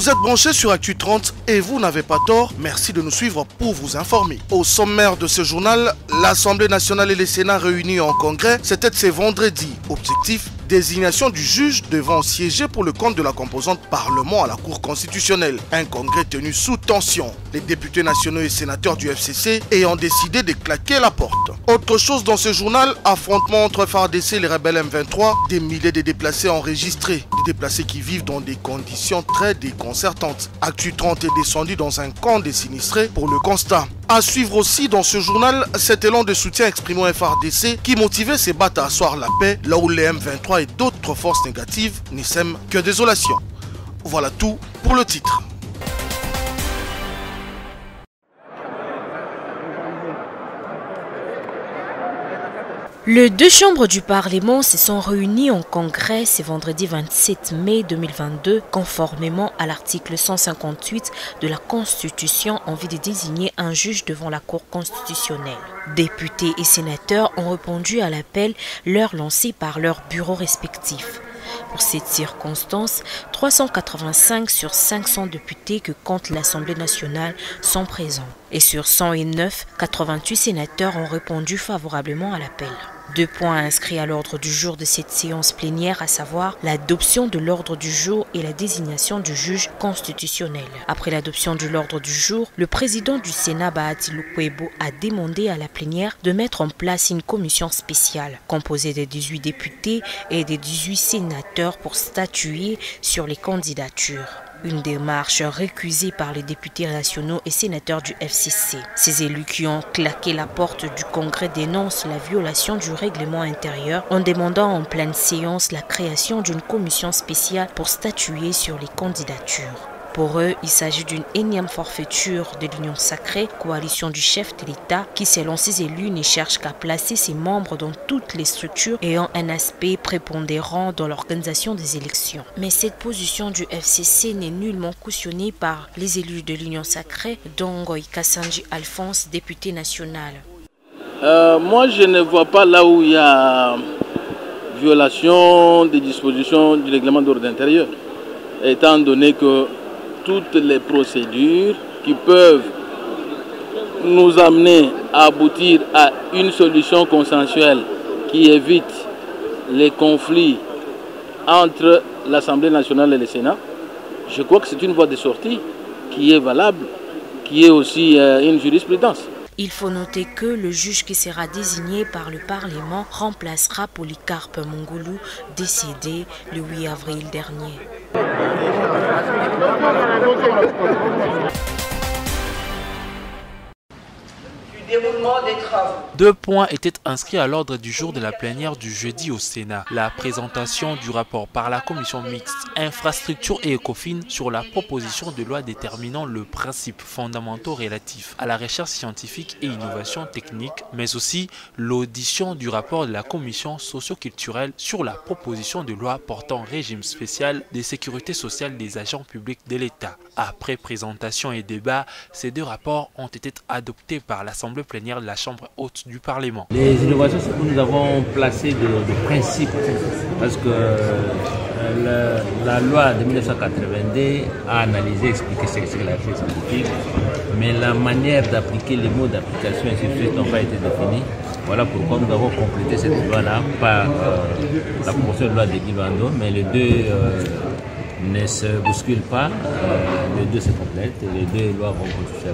Vous êtes branchés sur Actu 30 et vous n'avez pas tort. Merci de nous suivre pour vous informer. Au sommaire de ce journal, l'Assemblée nationale et les Sénats réunis en congrès, c'était ce vendredi. Objectif, désignation du juge devant siéger pour le compte de la composante Parlement à la Cour constitutionnelle. Un congrès tenu sous tension. Les députés nationaux et sénateurs du FCC ayant décidé de claquer la porte. Autre chose dans ce journal, affrontement entre FARDC et les rebelles M23, des milliers de déplacés enregistrés. Des déplacés qui vivent dans des conditions très déconcertantes. Actu 30 est descendu dans un camp des sinistrés pour le constat. À suivre aussi dans ce journal, cet élan de soutien exprimé au FARDC qui motivait ses battes à asseoir la paix là où les M23 et d'autres forces négatives n'y sèment que désolation. Voilà tout pour le titre. Les deux chambres du Parlement se sont réunies en congrès ce vendredi 27 mai 2022, conformément à l'article 158 de la Constitution en vue de désigner un juge devant la Cour constitutionnelle. Députés et sénateurs ont répondu à l'appel leur lancé par leurs bureaux respectifs. Pour cette circonstance, 385 sur 500 députés que compte l'Assemblée nationale sont présents. Et sur 109, 88 sénateurs ont répondu favorablement à l'appel. 2 points inscrits à l'ordre du jour de cette séance plénière, à savoir l'adoption de l'ordre du jour et la désignation du juge constitutionnel. Après l'adoption de l'ordre du jour, le président du Sénat, Bahati Lukwebo, a demandé à la plénière de mettre en place une commission spéciale composée des 18 députés et des 18 sénateurs pour statuer sur les candidatures. Une démarche récusée par les députés nationaux et sénateurs du FCC. Ces élus qui ont claqué la porte du Congrès dénoncent la violation du règlement intérieur en demandant en pleine séance la création d'une commission spéciale pour statuer sur les candidatures. Pour eux, il s'agit d'une énième forfaiture de l'Union sacrée, coalition du chef de l'État, qui selon ses élus ne cherche qu'à placer ses membres dans toutes les structures ayant un aspect prépondérant dans l'organisation des élections. Mais cette position du FCC n'est nullement cautionnée par les élus de l'Union sacrée, dont Ngoï Kassanji Alphonse, député national. Moi, je ne vois pas là où il y a violation des dispositions du règlement d'ordre intérieur, étant donné que toutes les procédures qui peuvent nous amener à aboutir à une solution consensuelle qui évite les conflits entre l'Assemblée nationale et le Sénat, je crois que c'est une voie de sortie qui est valable, qui est aussi une jurisprudence. Il faut noter que le juge qui sera désigné par le Parlement remplacera Polycarpe Mongoulou, décédé le 8 avril dernier. Déroulement des travaux. 2 points étaient inscrits à l'ordre du jour de la plénière du jeudi au Sénat. La présentation du rapport par la commission mixte infrastructure et ECOFIN sur la proposition de loi déterminant le principe fondamentaux relatif à la recherche scientifique et innovation technique, mais aussi l'audition du rapport de la commission socio-culturelle sur la proposition de loi portant régime spécial de sécurité sociale des agents publics de l'État. Après présentation et débat, ces 2 rapports ont été adoptés par l'Assemblée plénière de la Chambre haute du Parlement. Les innovations, c'est que nous avons placé des principes, parce que la loi de 1982 a analysé, expliqué ce que la recherche scientifique, mais la manière d'appliquer, les mots d'application et ainsi de suite n'ont pas été définis. Voilà pourquoi nous avons complété cette loi-là par la proposition de loi de Guy Loando, mais les deux ne se bousculent pas, les deux se complètent et les deux lois vont constituer.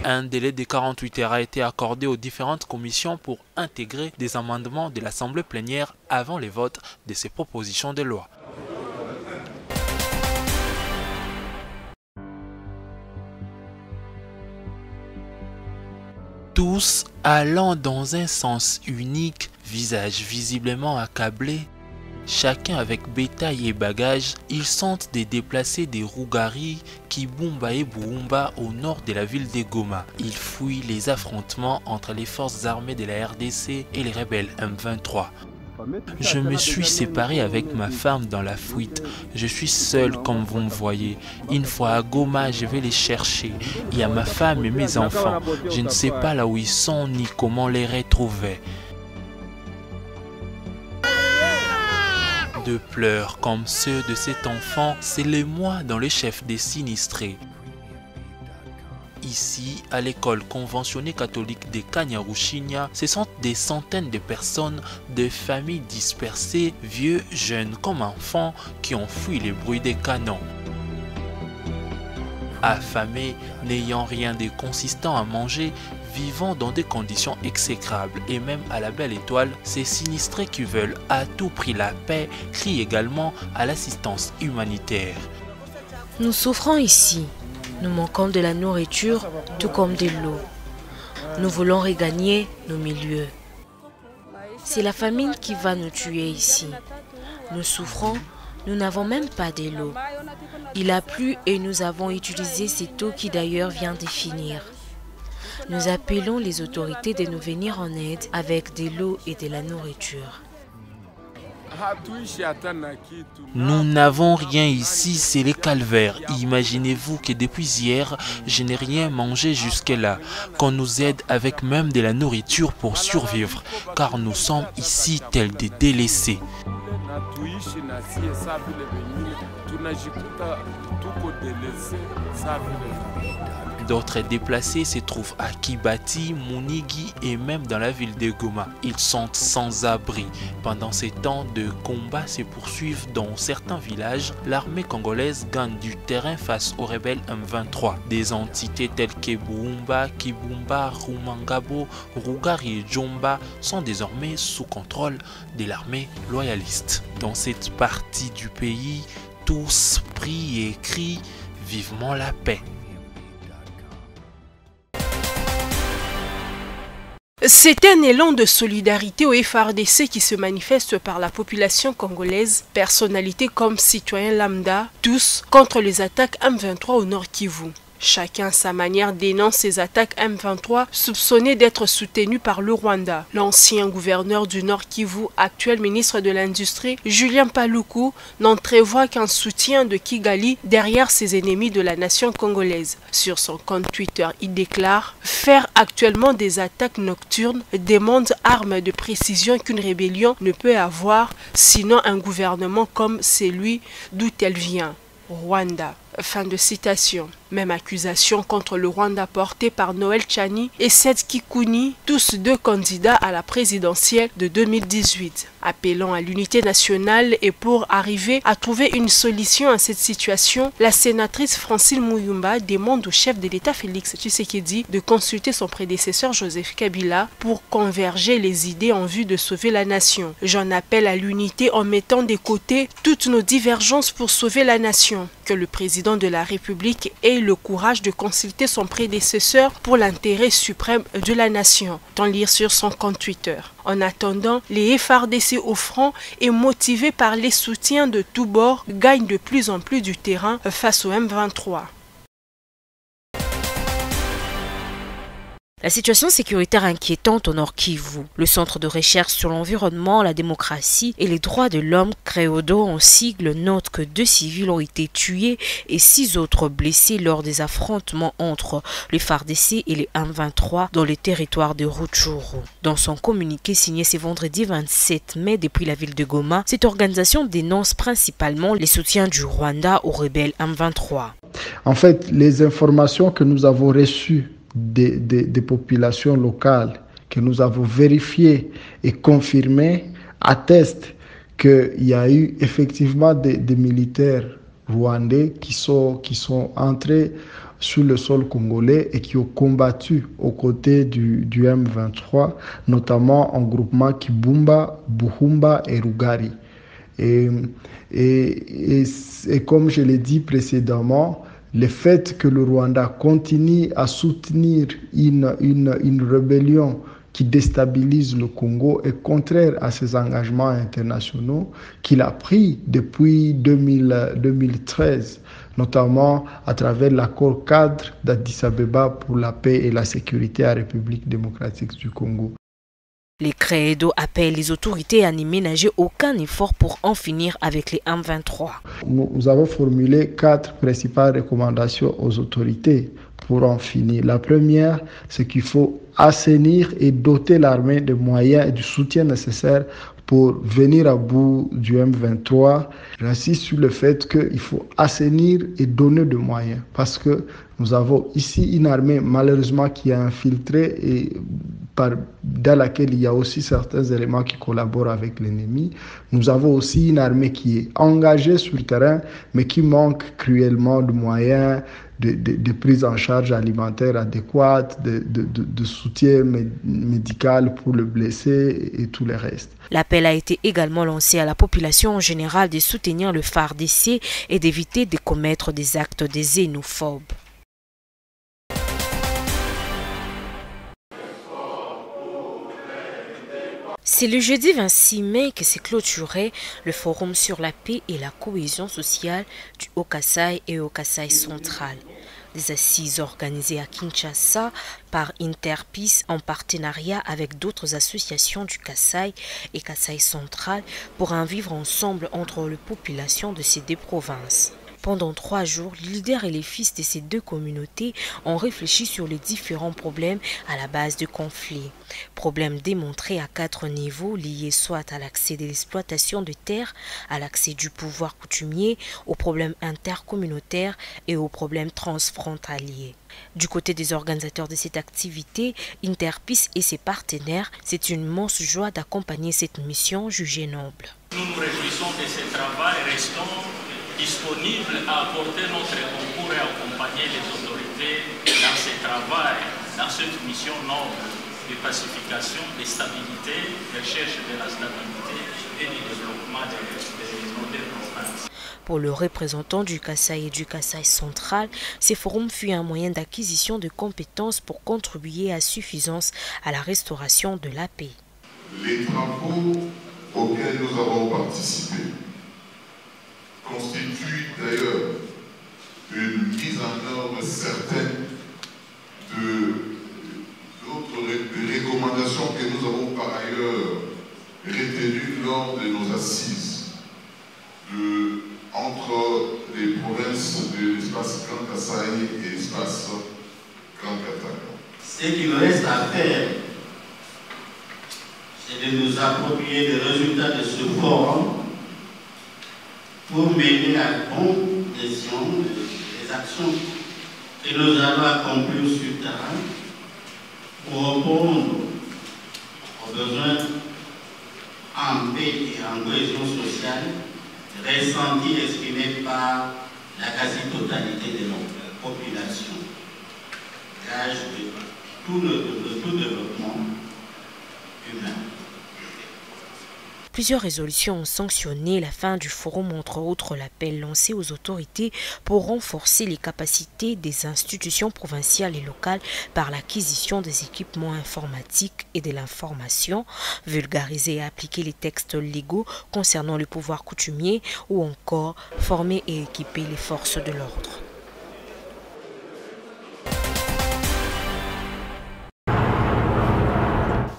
Un délai de 48 heures a été accordé aux différentes commissions pour intégrer des amendements de l'Assemblée plénière avant les votes de ces propositions de loi. Tous allant dans un sens unique, visage visiblement accablé, chacun avec bétail et bagages, ils sentent des déplacés des Rougaris qui Bumba et Boumba au nord de la ville de Goma. Ils fuient les affrontements entre les forces armées de la RDC et les rebelles M23. Je me suis séparé avec ma femme dans la fuite. Je suis seul comme vous me voyez. Une fois à Goma, je vais les chercher. Il y a ma femme et mes enfants. Je ne sais pas là où ils sont ni comment les retrouver. De pleurs comme ceux de cet enfant, c'est l'émoi dans le chef des sinistrés. Ici, à l'école conventionnée catholique de Kanyaruchinya, ce sont des centaines de personnes, de familles dispersées, vieux, jeunes comme enfants, qui ont fui les bruits des canons. Affamés, n'ayant rien de consistant à manger, vivant dans des conditions exécrables et même à la belle étoile, ces sinistrés qui veulent à tout prix la paix crient également à l'assistance humanitaire. Nous souffrons ici. Nous manquons de la nourriture, tout comme de l'eau. Nous voulons regagner nos milieux. C'est la famine qui va nous tuer ici. Nous souffrons, nous n'avons même pas de l'eau. Il a plu et nous avons utilisé cette eau qui d'ailleurs vient de finir. Nous appelons les autorités de nous venir en aide avec de l'eau et de la nourriture. Nous n'avons rien ici, c'est le calvaire. Imaginez-vous que depuis hier, je n'ai rien mangé jusque-là, qu'on nous aide avec même de la nourriture pour survivre, car nous sommes ici tels des délaissés. D'autres déplacés se trouvent à Kibati, Munigi et même dans la ville de Goma. Ils sont sans abri. Pendant ces temps de combat se poursuivent dans certains villages, l'armée congolaise gagne du terrain face aux rebelles M23. Des entités telles que Buumba, Kibumba, Rumangabo, Rugari et Djomba sont désormais sous contrôle de l'armée loyaliste. Dans cette partie du pays, tous prient et crient vivement la paix. C'est un élan de solidarité au FARDC qui se manifeste par la population congolaise, personnalités comme citoyens lambda, tous contre les attaques M23 au Nord Kivu. Chacun à sa manière dénonce ces attaques M23 soupçonnées d'être soutenues par le Rwanda. L'ancien gouverneur du Nord Kivu, actuel ministre de l'Industrie, Julien Paluku, n'entrevoit qu'un soutien de Kigali derrière ses ennemis de la nation congolaise. Sur son compte Twitter, il déclare « Faire actuellement des attaques nocturnes demande armes de précision qu'une rébellion ne peut avoir, sinon un gouvernement comme celui d'où elle vient, Rwanda ». Fin de citation. Même accusation contre le Rwanda portée par Noël Tchani et Seth Kikuni, tous deux candidats à la présidentielle de 2018. Appelant à l'unité nationale et pour arriver à trouver une solution à cette situation, la sénatrice Francine Muyumba demande au chef de l'État Félix Tshisekedi de consulter son prédécesseur Joseph Kabila pour converger les idées en vue de sauver la nation. J'en appelle à l'unité en mettant de côté toutes nos divergences pour sauver la nation. Que le président de la République ait le courage de consulter son prédécesseur pour l'intérêt suprême de la nation. Tant lire sur son compte Twitter. En attendant, les FARDC au front et motivés par les soutiens de tous bords gagnent de plus en plus du terrain face au M23. La situation sécuritaire inquiétante au Nord Kivu. Le Centre de recherche sur l'environnement, la démocratie et les droits de l'homme, CREODO, en sigle, note que 2 civils ont été tués et 6 autres blessés lors des affrontements entre les FARDC et les M23 dans le territoire de Rutshuru. Dans son communiqué signé ce vendredi 27 mai depuis la ville de Goma, cette organisation dénonce principalement les soutiens du Rwanda aux rebelles M23. En fait, les informations que nous avons reçues des populations locales que nous avons vérifiées et confirmées attestent qu'il y a eu effectivement des militaires rwandais qui sont entrés sur le sol congolais et qui ont combattu aux côtés du M23, notamment en groupement Kibumba, Buhumba et Rugari. Et comme je l'ai dit précédemment, le fait que le Rwanda continue à soutenir une rébellion qui déstabilise le Congo est contraire à ses engagements internationaux qu'il a pris depuis 2013, notamment à travers l'accord cadre d'Addis Abeba pour la paix et la sécurité à la République démocratique du Congo. Les Credo appellent les autorités à n'y ménager aucun effort pour en finir avec les M23. Nous avons formulé 4 principales recommandations aux autorités pour en finir. La première, c'est qu'il faut assainir et doter l'armée de moyens et du soutien nécessaire pour venir à bout du M23. J'insiste sur le fait qu'il faut assainir et donner des moyens parce que nous avons ici une armée malheureusement qui est infiltrée et dans laquelle il y a aussi certains éléments qui collaborent avec l'ennemi. Nous avons aussi une armée qui est engagée sur le terrain mais qui manque cruellement de moyens, de prise en charge alimentaire adéquate, de soutien médical pour le blessé et tout le reste. L'appel a été également lancé à la population en général de soutenir le FARDC et d'éviter de commettre des actes de xénophobes. C'est le jeudi 26 mai que s'est clôturé le Forum sur la paix et la cohésion sociale du Haut-Kasaï et Haut-Kasaï central. Des assises organisées à Kinshasa par Interpeace en partenariat avec d'autres associations du Kasaï et Kasaï central pour un vivre ensemble entre les populations de ces deux provinces. Pendant 3 jours, les leaders et les fils de ces deux communautés ont réfléchi sur les différents problèmes à la base du conflit. Problèmes démontrés à 4 niveaux liés soit à l'accès de l'exploitation de terres, à l'accès du pouvoir coutumier, aux problèmes intercommunautaires et aux problèmes transfrontaliers. Du côté des organisateurs de cette activité, Interpeace et ses partenaires, c'est une immense joie d'accompagner cette mission jugée noble. Nous nous réjouissons de ce travail, restons disponibles à apporter notre concours et à accompagner les autorités dans ce travail, dans cette mission noble de pacification, de stabilité, de recherche de la stabilité et du développement de nos deux provinces. Pour le représentant du Kasaï et du Kasaï central, ce forum fut un moyen d'acquisition de compétences pour contribuer à suffisance à la restauration de la paix. Les travaux auxquels nous avons participé constitue d'ailleurs une mise en œuvre certaine des recommandations que nous avons par ailleurs retenues lors de nos assises entre les provinces de l'espace Grand Kasaï et l'espace Grand Katanga. Ce qu'il reste à faire, c'est de nous approprier les résultats de ce forum pour mener à bonne gestion des actions que nous allons accomplir sur le terrain pour répondre aux besoins en paix et en cohésion sociale ressentis et exprimés par la quasi-totalité de notre population, gage de tout développement humain. Plusieurs résolutions ont sanctionné la fin du forum, entre autres l'appel lancé aux autorités pour renforcer les capacités des institutions provinciales et locales par l'acquisition des équipements informatiques et de l'information, vulgariser et appliquer les textes légaux concernant le pouvoir coutumier ou encore former et équiper les forces de l'ordre.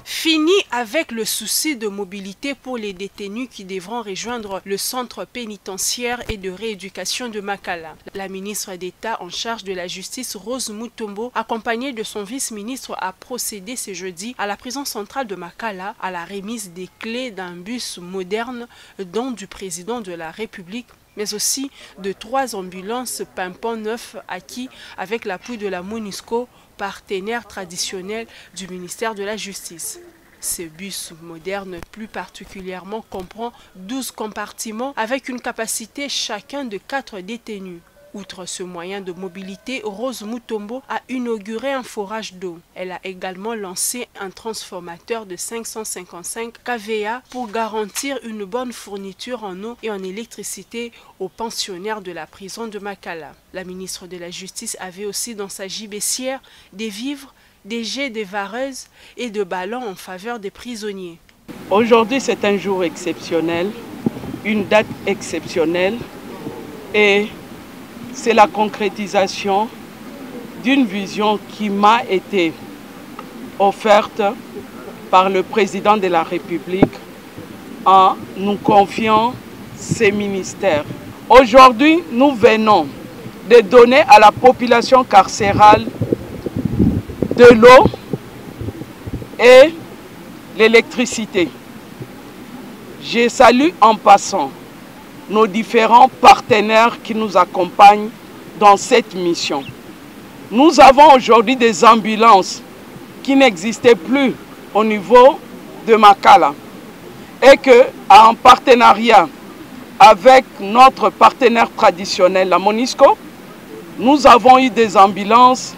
Fini avec le souci de mobilité pour les détenus qui devront rejoindre le centre pénitentiaire et de rééducation de Makala. La ministre d'État en charge de la justice, Rose Mutombo, accompagnée de son vice-ministre, a procédé ce jeudi à la prison centrale de Makala à la remise des clés d'un bus moderne, don du président de la République, mais aussi de 3 ambulances pimpant neufs acquis avec l'appui de la MONUSCO, partenaire traditionnel du ministère de la Justice. Ce bus moderne plus particulièrement comprend 12 compartiments avec une capacité chacun de 4 détenus. Outre ce moyen de mobilité, Rose Mutombo a inauguré un forage d'eau. Elle a également lancé un transformateur de 555 kVA pour garantir une bonne fourniture en eau et en électricité aux pensionnaires de la prison de Makala. La ministre de la Justice avait aussi dans sa gibecière des vivres, des jets de vareuses et de ballons en faveur des prisonniers. Aujourd'hui, c'est un jour exceptionnel, une date exceptionnelle et c'est la concrétisation d'une vision qui m'a été offerte par le président de la République en nous confiant ces ministères. Aujourd'hui, nous venons de donner à la population carcérale de l'eau et l'électricité. Je salue en passant nos différents partenaires qui nous accompagnent dans cette mission. Nous avons aujourd'hui des ambulances qui n'existaient plus au niveau de Makala et que, en partenariat avec notre partenaire traditionnel, la Monisco, nous avons eu des ambulances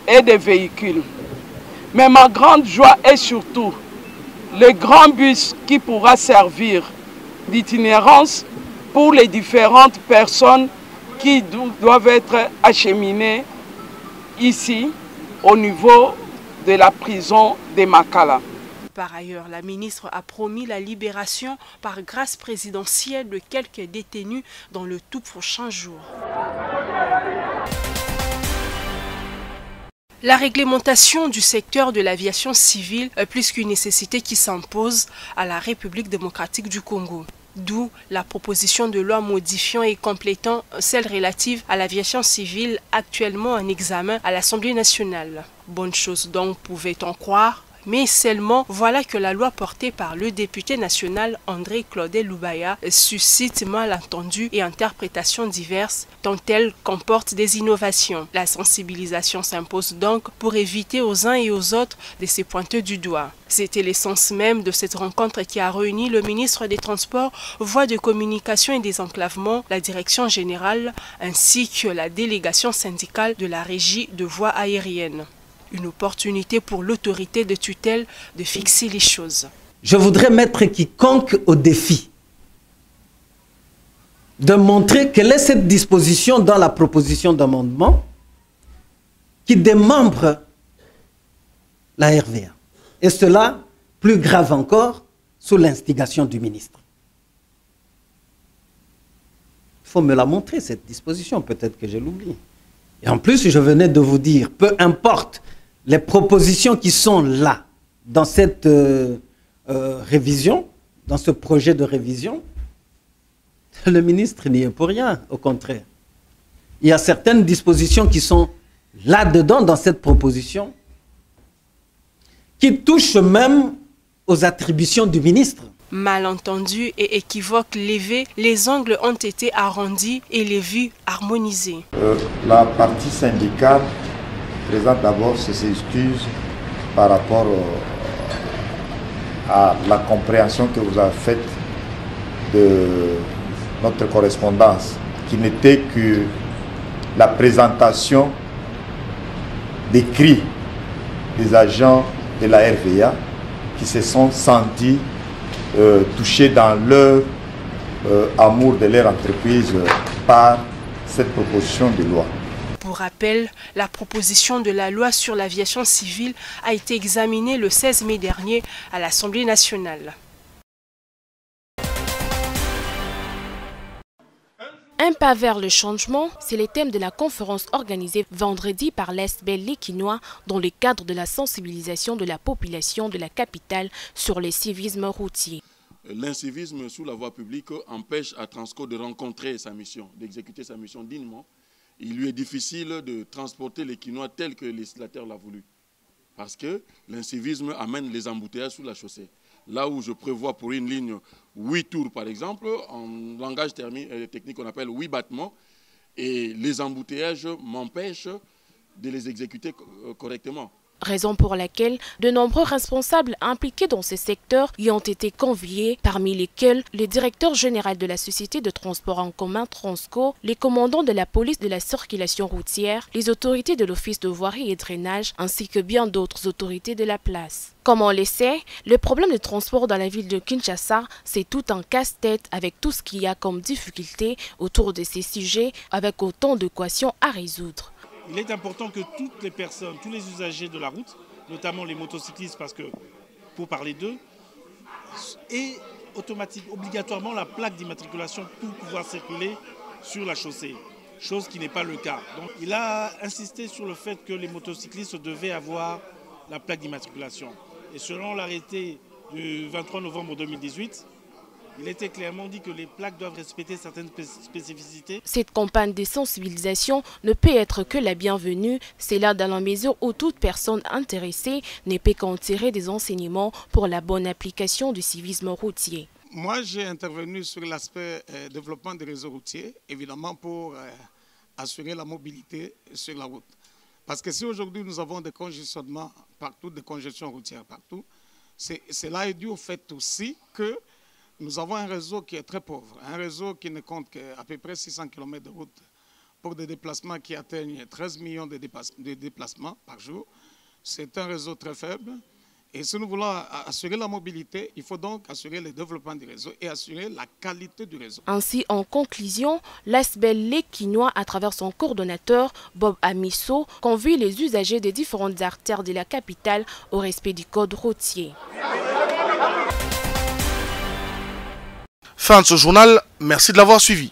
et des véhicules. Mais ma grande joie est surtout le grand bus qui pourra servir d'itinérance pour les différentes personnes qui doivent être acheminées ici au niveau de la prison de Makala. Par ailleurs, la ministre a promis la libération par grâce présidentielle de quelques détenus dans le tout prochain jour. La réglementation du secteur de l'aviation civile est plus qu'une nécessité qui s'impose à la République démocratique du Congo. D'où la proposition de loi modifiant et complétant celle relative à l'aviation civile actuellement en examen à l'Assemblée nationale. Bonne chose donc, pouvait-on croire, mais seulement voilà que la loi portée par le député national André Claudel Loubaya suscite malentendus et interprétations diverses dont elle comporte des innovations. La sensibilisation s'impose donc pour éviter aux uns et aux autres de se pointer du doigt. C'était l'essence même de cette rencontre qui a réuni le ministre des Transports, Voies de communication et désenclavement, la direction générale ainsi que la délégation syndicale de la régie de voies aériennes. Une opportunité pour l'autorité de tutelle de fixer les choses. Je voudrais mettre quiconque au défi de montrer quelle est cette disposition dans la proposition d'amendement qui démembre la RVA. Et cela, plus grave encore, sous l'instigation du ministre. Il faut me la montrer, cette disposition, peut-être que je l'oublie. Et en plus, je venais de vous dire, peu importe les propositions qui sont là, dans cette révision, dans ce projet de révision, le ministre n'y est pour rien, au contraire. Il y a certaines dispositions qui sont là-dedans, dans cette proposition, qui touchent même aux attributions du ministre. Malentendus et équivoques levés, les angles ont été arrondis et les vues harmonisées. La partie syndicale présente d'abord ses excuses par rapport à la compréhension que vous avez faite de notre correspondance, qui n'était que la présentation d'écrits des agents de la RVA qui se sont sentis touchés dans leur amour de leur entreprise par cette proposition de loi. Pour rappel, la proposition de la loi sur l'aviation civile a été examinée le 16 mai dernier à l'Assemblée nationale. Un pas vers le changement, c'est le thème de la conférence organisée vendredi par l'Est-Bel Léquinois dans le cadre de la sensibilisation de la population de la capitale sur le civisme routier. L'incivisme sous la voie publique empêche à Transco de rencontrer sa mission, d'exécuter sa mission dignement. Il lui est difficile de transporter les Quinois tel que le législateur l'a voulu. Parce que l'incivisme amène les embouteillages sous la chaussée. Là où je prévois pour une ligne 8 tours, par exemple, en langage technique, on appelle 8 battements, et les embouteillages m'empêchent de les exécuter correctement. Raison pour laquelle de nombreux responsables impliqués dans ce secteur y ont été conviés, parmi lesquels le directeur général de la société de transport en commun Transco, les commandants de la police de la circulation routière, les autorités de l'office de voirie et drainage, ainsi que bien d'autres autorités de la place. Comme on le sait, le problème de transport dans la ville de Kinshasa, c'est tout un casse-tête avec tout ce qu'il y a comme difficulté autour de ces sujets, avec autant d'équations à résoudre. Il est important que toutes les personnes, tous les usagers de la route, notamment les motocyclistes, parce que, pour parler d'eux, aient obligatoirement la plaque d'immatriculation pour pouvoir circuler sur la chaussée, chose qui n'est pas le cas. Donc, il a insisté sur le fait que les motocyclistes devaient avoir la plaque d'immatriculation. Et selon l'arrêté du 23 novembre 2018, il était clairement dit que les plaques doivent respecter certaines spécificités. Cette campagne de sensibilisation ne peut être que la bienvenue. C'est là dans la mesure où toute personne intéressée ne peut qu'en tirer des enseignements pour la bonne application du civisme routier. Moi, j'ai intervenu sur l'aspect développement des réseaux routiers, évidemment pour assurer la mobilité sur la route. Parce que si aujourd'hui nous avons des congestionnements partout, des congestions routières partout, cela est dû au fait aussi que nous avons un réseau qui est très pauvre, un réseau qui ne compte qu'à peu près 600 km de route pour des déplacements qui atteignent 13 millions de déplacements par jour. C'est un réseau très faible. Et si nous voulons assurer la mobilité, il faut donc assurer le développement du réseau et assurer la qualité du réseau. Ainsi, en conclusion, l'ASBEL Léquinois, à travers son coordonnateur, Bob Amisso, convie les usagers des différentes artères de la capitale au respect du code routier. Fin de ce journal, merci de l'avoir suivi.